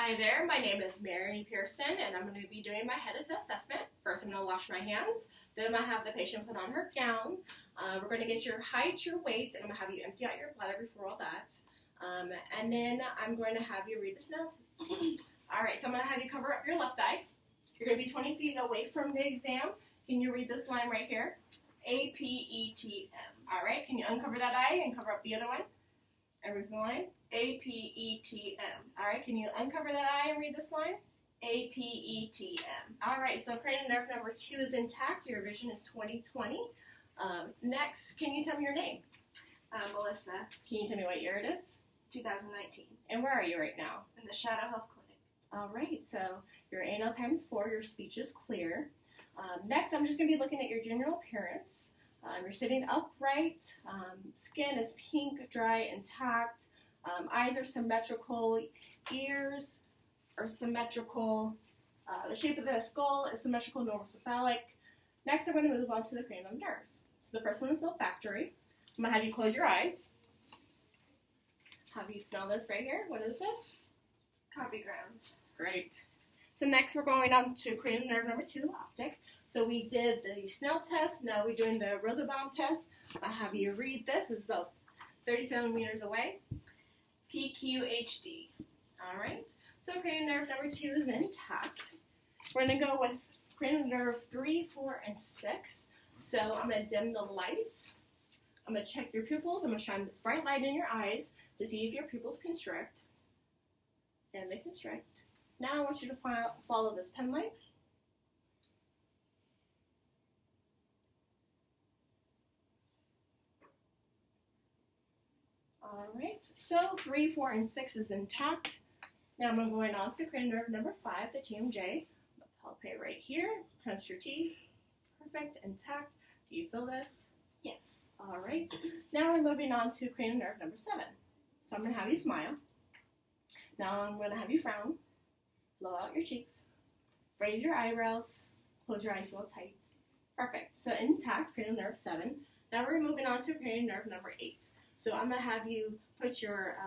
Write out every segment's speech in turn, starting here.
Hi there, my name is Mary Pearson and I'm going to be doing my head to assessment. First I'm going to wash my hands, then I'm going to have the patient put on her gown. We're going to get your height, your weight, and I'm going to have you empty out your bladder before all that. And then I'm going to have you read the Snell. Alright, so I'm going to have you cover up your left eye. You're going to be 20 feet away from the exam. Can you read this line right here? A-P-E-T-M. Alright, can you uncover that eye and cover up the other one? And read the line? A-P-E-T-M. Alright, can you uncover that eye and read this line? A-P-E-T-M. Alright, so cranial nerve number 2 is intact. Your vision is 20/20. Next, can you tell me your name? Melissa. Can you tell me what year it is? 2019. And where are you right now? In the Shadow Health Clinic. Alright, so your ANL times 4, your speech is clear. Next, I'm just going to be looking at your general appearance. You're sitting upright, skin is pink, dry, intact, eyes are symmetrical, ears are symmetrical, the shape of the skull is symmetrical, normocephalic. Next, I'm going to move on to the cranial nerves. So the first one is olfactory. I'm going to have you close your eyes. Have you smell this right here? What is this? Coffee grounds. Great. So next, we're going on to cranial nerve number 2, optic. So we did the Snell test, now we're doing the Rosenbaum test. I'll have you read this, it's about 30 centimeters away. PQHD. Alright, so cranial nerve number 2 is intact. We're going to go with cranial nerve 3, 4, and 6. So I'm going to dim the lights. I'm going to check your pupils. I'm going to shine this bright light in your eyes to see if your pupils constrict. And they constrict. Now I want you to follow this pen light. Alright, so 3, 4, and 6 is intact. Now I'm going on to cranial nerve number 5, the TMJ. I'll palpate right here, clench your teeth. Perfect, intact. Do you feel this? Yes. Alright, now we're moving on to cranial nerve number 7. So I'm going to have you smile. Now I'm going to have you frown. Blow out your cheeks. Raise your eyebrows. Close your eyes real tight. Perfect. So intact, cranial nerve 7. Now we're moving on to cranial nerve number 8. So I'm going to have you put your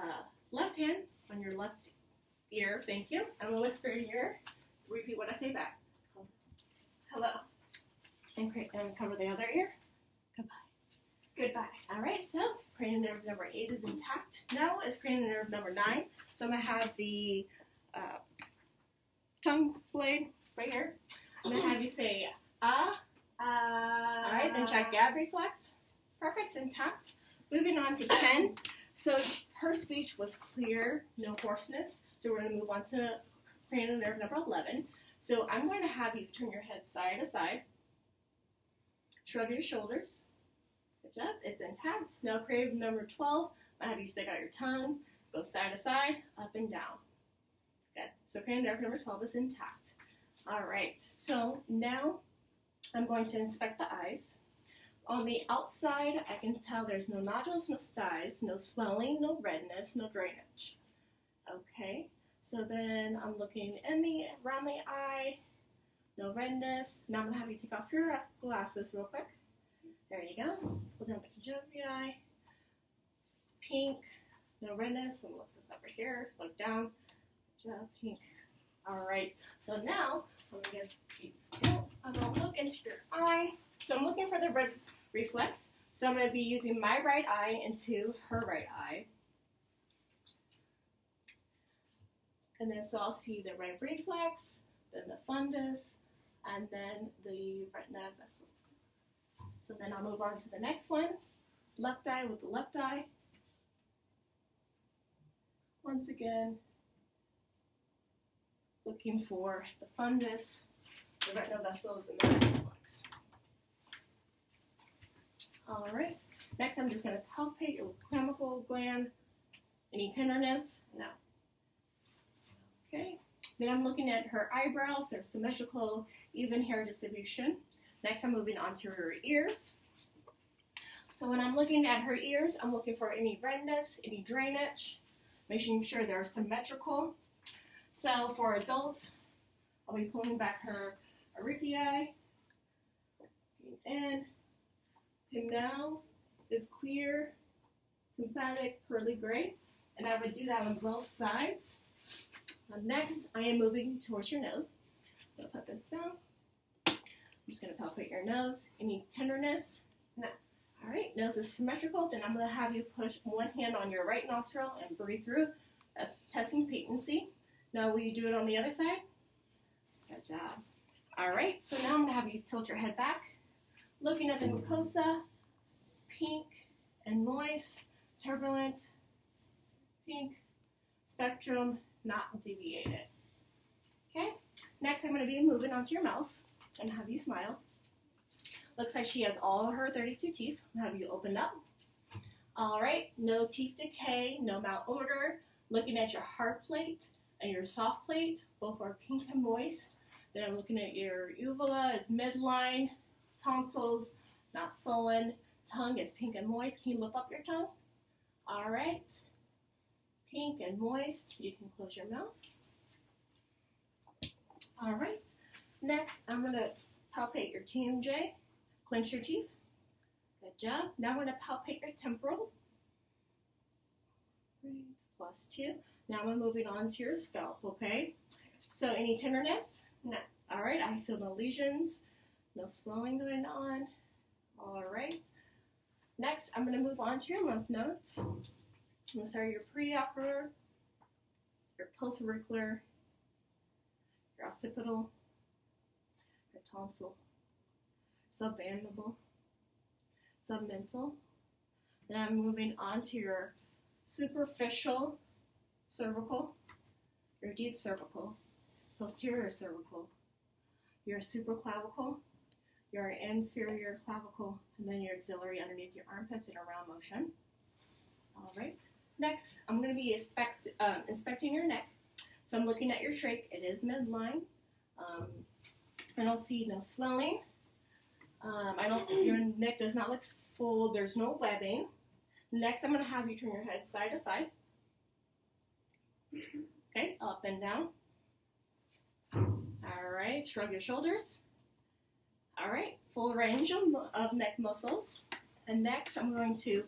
left hand on your left ear. Thank you. I'm going to whisper in your ear. Repeat what I say back. Hello. And cover the other ear. Goodbye. Goodbye. All right, so cranial nerve number 8 is intact. Now is cranial nerve number 9. So I'm going to have the tongue blade right here. I'm going to have you say, ah. All right, then check gab reflex. Perfect, intact. Moving on to 10. So her speech was clear, no hoarseness. So we're going to move on to cranial nerve number 11. So I'm going to have you turn your head side to side. Shrug your shoulders. Good job, it's intact. Now cranial number 12. I'll have you stick out your tongue, go side to side, up and down. Good. So cranial nerve number 12 is intact. All right. So now I'm going to inspect the eyes. On the outside, I can tell there's no nodules, no size, no swelling, no redness, no drainage. Okay. So then I'm looking around the eye, no redness. Now I'm gonna have you take off your glasses real quick. There you go. Pull down the conjunctiva of your eye. It's pink, no redness. I'm gonna look this over here. Look down. Good job, pink. All right. So now I'm gonna look into your eye. So I'm looking for the red reflex. So I'm going to be using my right eye into her right eye. And then so I'll see the red reflex, then the fundus, and then the retina vessels. So then I'll move on to the next one. Left eye with the left eye. Once again, looking for the fundus, the retinal vessels, and the red reflex. All right. Next, I'm just going to palpate your chemical gland. Any tenderness? No. Okay. Then I'm looking at her eyebrows. They're symmetrical, even hair distribution. Next, I'm moving on to her ears. So when I'm looking at her ears, I'm looking for any redness, any drainage, making sure they're symmetrical. So for adults, I'll be pulling back her auricular, and now is clear, sympathetic, pearly gray, and I would do that on both sides. Next, I am moving towards your nose. I'm going to put this down. I'm just going to palpate your nose. Any tenderness? No. All right, nose is symmetrical. Then I'm going to have you push one hand on your right nostril and breathe through. That's testing patency. Now, will you do it on the other side? Good job. All right, so now I'm going to have you tilt your head back. Looking at the mucosa, pink and moist, turbulent, pink, spectrum, not deviated. Okay, next I'm going to be moving on to your mouth and have you smile. Looks like she has all her 32 teeth. I'll have you open up. All right, no teeth decay, no malodor. Looking at your hard plate and your soft plate, both are pink and moist. Then I'm looking at your uvula, it's midline, tonsils, not swollen. Tongue is pink and moist. Can you lift up your tongue? All right. Pink and moist. You can close your mouth. All right. Next, I'm going to palpate your TMJ. Clench your teeth. Good job. Now I'm going to palpate your temporal. +2. Now I'm moving on to your scalp, okay? So any tenderness? No. All right. I feel no lesions. No swelling going on. All right. Next, I'm going to move on to your lymph nodes. I'm going to start your preocular, your postauricular, your occipital, your tonsil, submandible, submental. Then I'm moving on to your superficial cervical, your deep cervical, posterior cervical, your supraclavicle, your inferior clavicle, and then your axillary underneath your armpits in a round motion. All right. Next, I'm going to be inspecting your neck. So I'm looking at your trach. It is midline. I don't see no swelling. I don't see your neck does not look full. There's no webbing. Next, I'm going to have you turn your head side to side. Okay, up and down. All right, shrug your shoulders. All right, full range of neck muscles. And next, I'm going to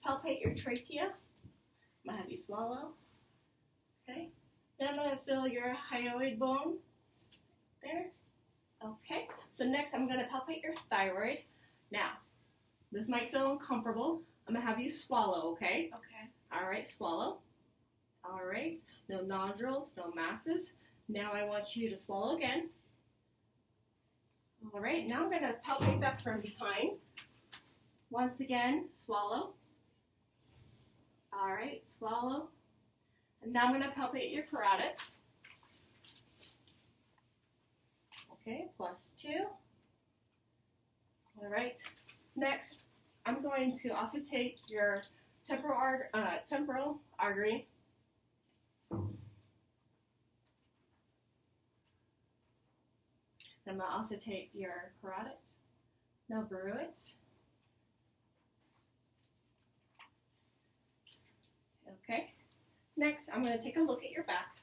palpate your trachea. I'm going to have you swallow. Okay. Then I'm going to feel your hyoid bone. There. Okay. So next, I'm going to palpate your thyroid. Now, this might feel uncomfortable. I'm going to have you swallow, okay? Okay. All right, swallow. All right. No nodules, no masses. Now I want you to swallow again. All right, now I'm going to palpate that from behind. Once again, swallow. All right, swallow. And now I'm going to palpate your carotids. Okay, +2. All right, next, I'm going to also take your temporal artery. I'm going to also take your carotid. Now brew it. Okay. Next, I'm going to take a look at your back.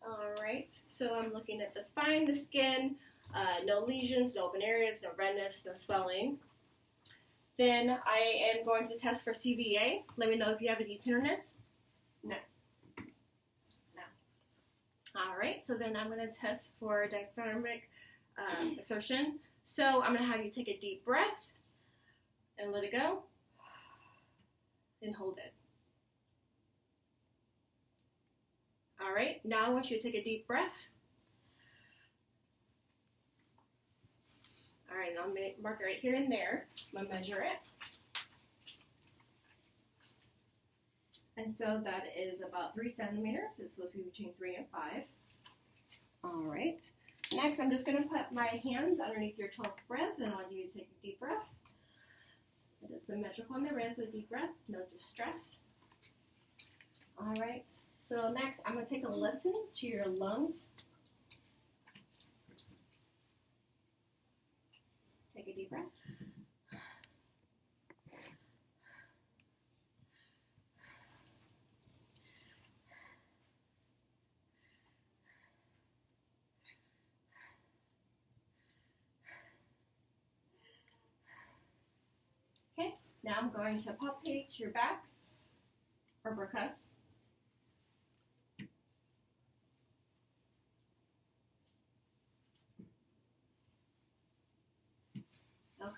All right. So I'm looking at the spine, the skin, no lesions, no open areas, no redness, no swelling. Then I am going to test for CVA. Let me know if you have any tenderness. No. All right, so then I'm going to test for diaphragmatic exertion. So I'm going to have you take a deep breath and let it go and hold it. All right, now I want you to take a deep breath. All right, I'll mark it right here and there. I'm going to measure it. And so that is about 3 centimeters. It's supposed to be between 3 and 5. All right. Next, I'm just going to put my hands underneath your 12th breath, and I want you to take a deep breath. It is symmetrical on the wrist with a deep breath, no distress. All right. So next, I'm going to take a listen to your lungs. Take a deep breath. Okay, now I'm going to palpate your back or percuss.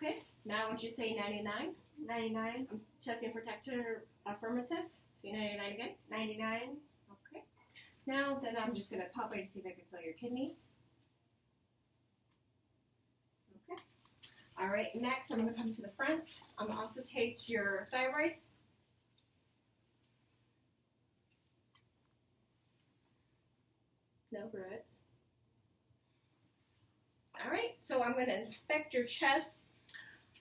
Okay, now would you say 99? 99. Chest and protector affirmative. Say 99 again. 99. Okay. Now then I'm just going to palpate to see if I can feel your kidney. Okay. All right, next I'm going to come to the front. I'm going to also take your thyroid. No birds. All right, so I'm going to inspect your chest.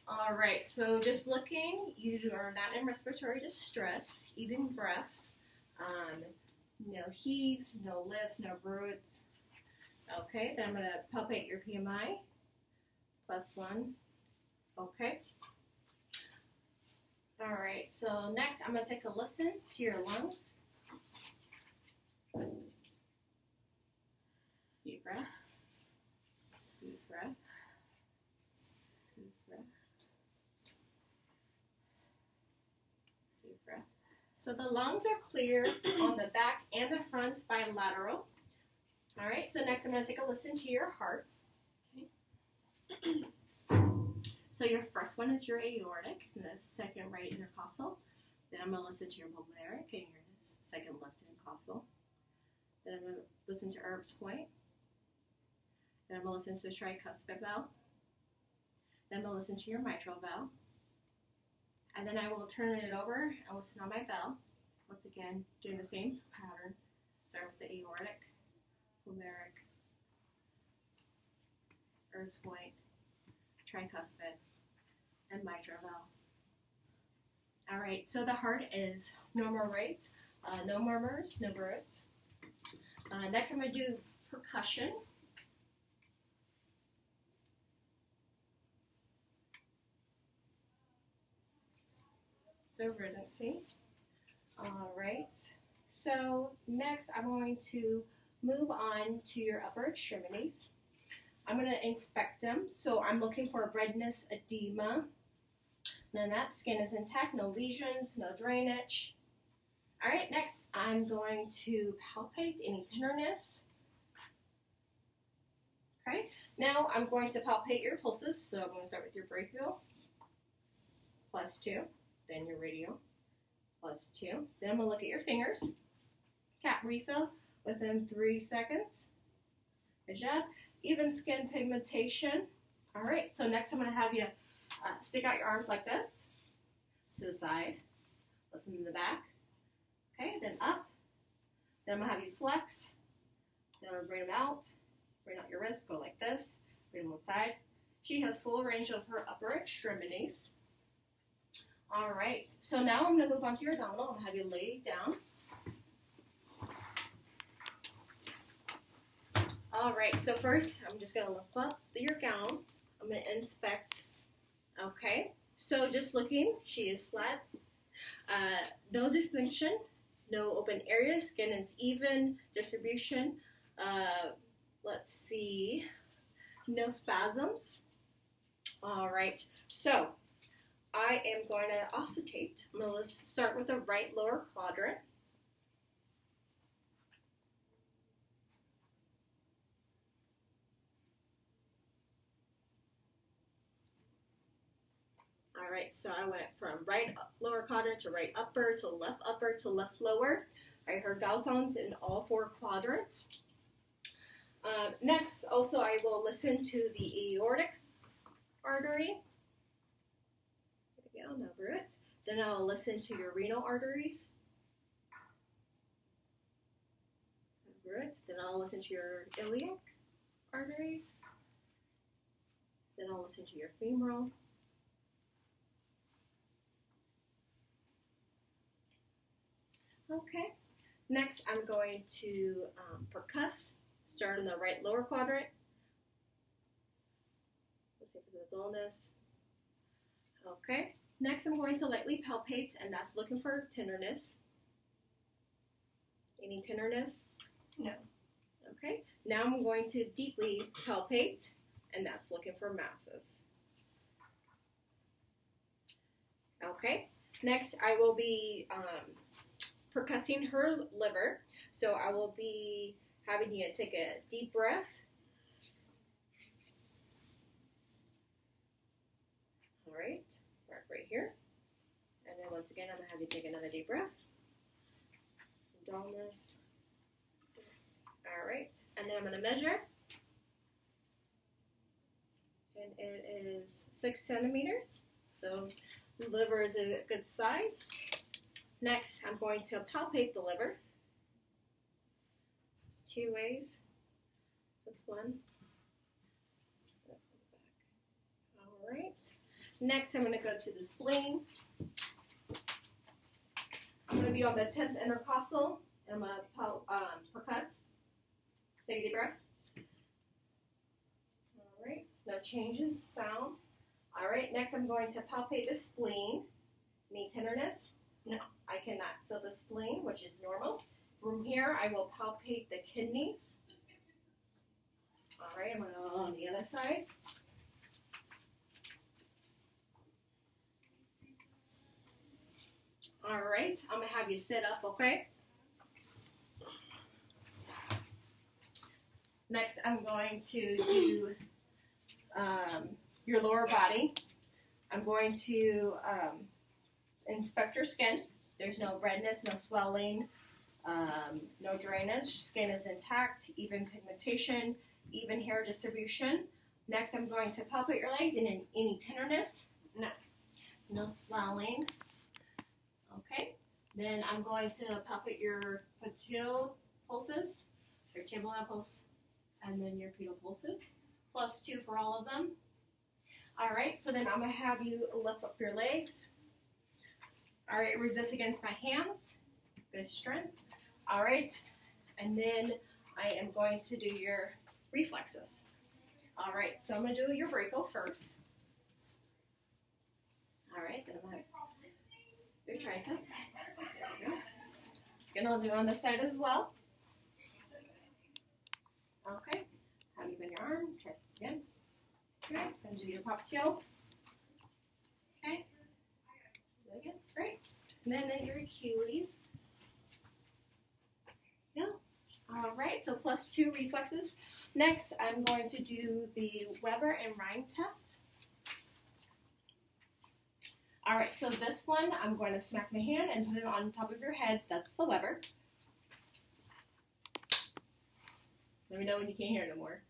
All right, so just looking, you are not in respiratory distress, even breaths, no heaves, no lifts, no birds. Okay, then I'm going to palpate your PMI, +1. Okay. All right, so next I'm going to take a listen to your lungs. Deep breath. Deep breath. Deep breath. Deep breath. So the lungs are clear on the back and the front bilateral. All right, so next I'm going to take a listen to your heart. Okay. So your first one is your aortic, and the second right intercostal. Then I'm going to listen to your pulmonary, and your second left intercostal. Then I'm going to listen to Erb's point. Then I'm going to listen to the tricuspid valve. Then I'm going to listen to your mitral valve. And then I will turn it over and listen on my valve. Once again, doing the same pattern. Start with the aortic, pulmonary, Erb's point, tricuspid, and mitral valve. All right, so the heart is normal rate, no murmurs, no birds. Next, I'm going to do percussion. So rhythmcy. All right, so next I'm going to move on to your upper extremities. I'm going to inspect them. So I'm looking for redness, edema. None of that. Skin is intact, no lesions, no drainage. All right, next I'm going to palpate any tenderness. Okay, now I'm going to palpate your pulses. So I'm going to start with your brachial, +2. Then your radial, +2. Then I'm going to look at your fingers. Cap refill within 3 seconds. Good job. Even skin pigmentation. All right, so next I'm going to have you stick out your arms like this to the side, lift them in the back. Okay, then up. Then I'm going to have you flex. Then I'm going to bring them out. Bring out your wrist, go like this. Bring them on the side. She has full range of her upper extremities. All right, so now I'm going to move on to your abdominal. I'm going to have you lay down. All right, so first I'm just going to lift up your gown. I'm going to inspect. Okay, so just looking, she is flat. No distinction, no open areas. Skin is even distribution. Let's see, no spasms. All right, so I am going to auscultate. I'm going to start with the right lower quadrant. All right, so I went from right lower quadrant to right upper to left lower. I heard vowel sounds in all 4 quadrants. Next, also, I will listen to the aortic artery. There we go, over it. Then I'll listen to your renal arteries. Over it. Then I'll listen to your iliac arteries. Then I'll listen to your femoral. Okay, next I'm going to percuss, start in the right lower quadrant. Let's see for the dullness. Okay, next I'm going to lightly palpate, and that's looking for tenderness. Any tenderness? No. Okay, now I'm going to deeply palpate, and that's looking for masses. Okay, next I will be percussing her liver. So I will be having you take a deep breath. right, mark right here. And then once again, I'm going to have you take another deep breath. Dullness. All right, and then I'm going to measure. And it is 6 centimeters. So the liver is a good size. Next, I'm going to palpate the liver. There's 2 ways. That's one. All right. Next, I'm going to go to the spleen. I'm going to be on the 10th intercostal. I'm going to percuss. Take a deep breath. All right. No change in sound. All right. Next, I'm going to palpate the spleen. Any tenderness? No. I cannot feel the spleen, which is normal. From here, I will palpate the kidneys. All right. I'm going to go on the other side. All right, I'm going to have you sit up, okay? Next, I'm going to do your lower body. I'm going to inspect your skin. There's no redness, no swelling, no drainage. Skin is intact, even pigmentation, even hair distribution. Next, I'm going to palpate your legs. Any tenderness? No. No swelling. Okay, then I'm going to palpate your patellar pulses, your tibial pulse, and then your pedal pulses, +2 for all of them. All right, so then I'm going to have you lift up your legs. All right, resist against my hands. Good strength. All right, and then I am going to do your reflexes. All right, so I'm going to do your brachial first. All right, then I'm going to your triceps. There you go. And I'll do on this side as well. Okay. Have you bend your arm, triceps again. Okay. And do your popliteal. Okay. Do it again. Great. And then your Achilles. Yeah. All right. So +2 reflexes. Next, I'm going to do the Weber and Rhine test. All right, so this one, I'm going to smack my hand and put it on top of your head. That's the Weber. Let me know when you can't hear no more.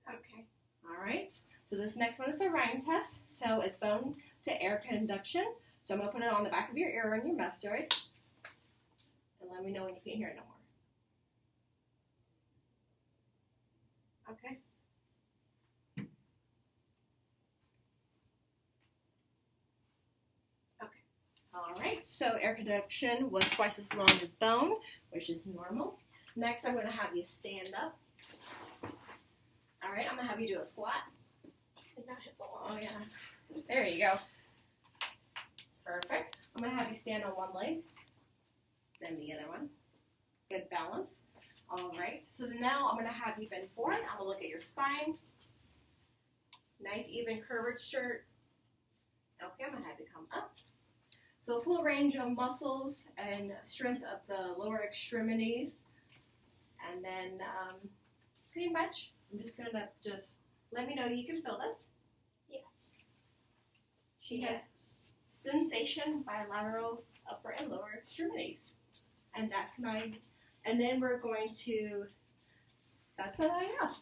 Okay. All right, so this next one is the Rhine test. So it's bone to air conduction. So I'm going to put it on the back of your ear and your mastoid. And let me know when you can't hear it no more. Okay. All right, so air conduction was twice as long as bone, which is normal. Next, I'm going to have you stand up. All right, I'm going to have you do a squat. Oh, yeah. There you go. Perfect. I'm going to have you stand on one leg, then the other one. Good balance. All right, so now I'm going to have you bend forward. I'm going to look at your spine. Nice, even curvature. Okay, I'm going to have you come up. So full range of muscles and strength of the lower extremities. And then pretty much, I'm just going to just let me know you can feel this. Yes. She has sensation bilateral upper and lower extremities. And that's and then we're going to, that's all I have.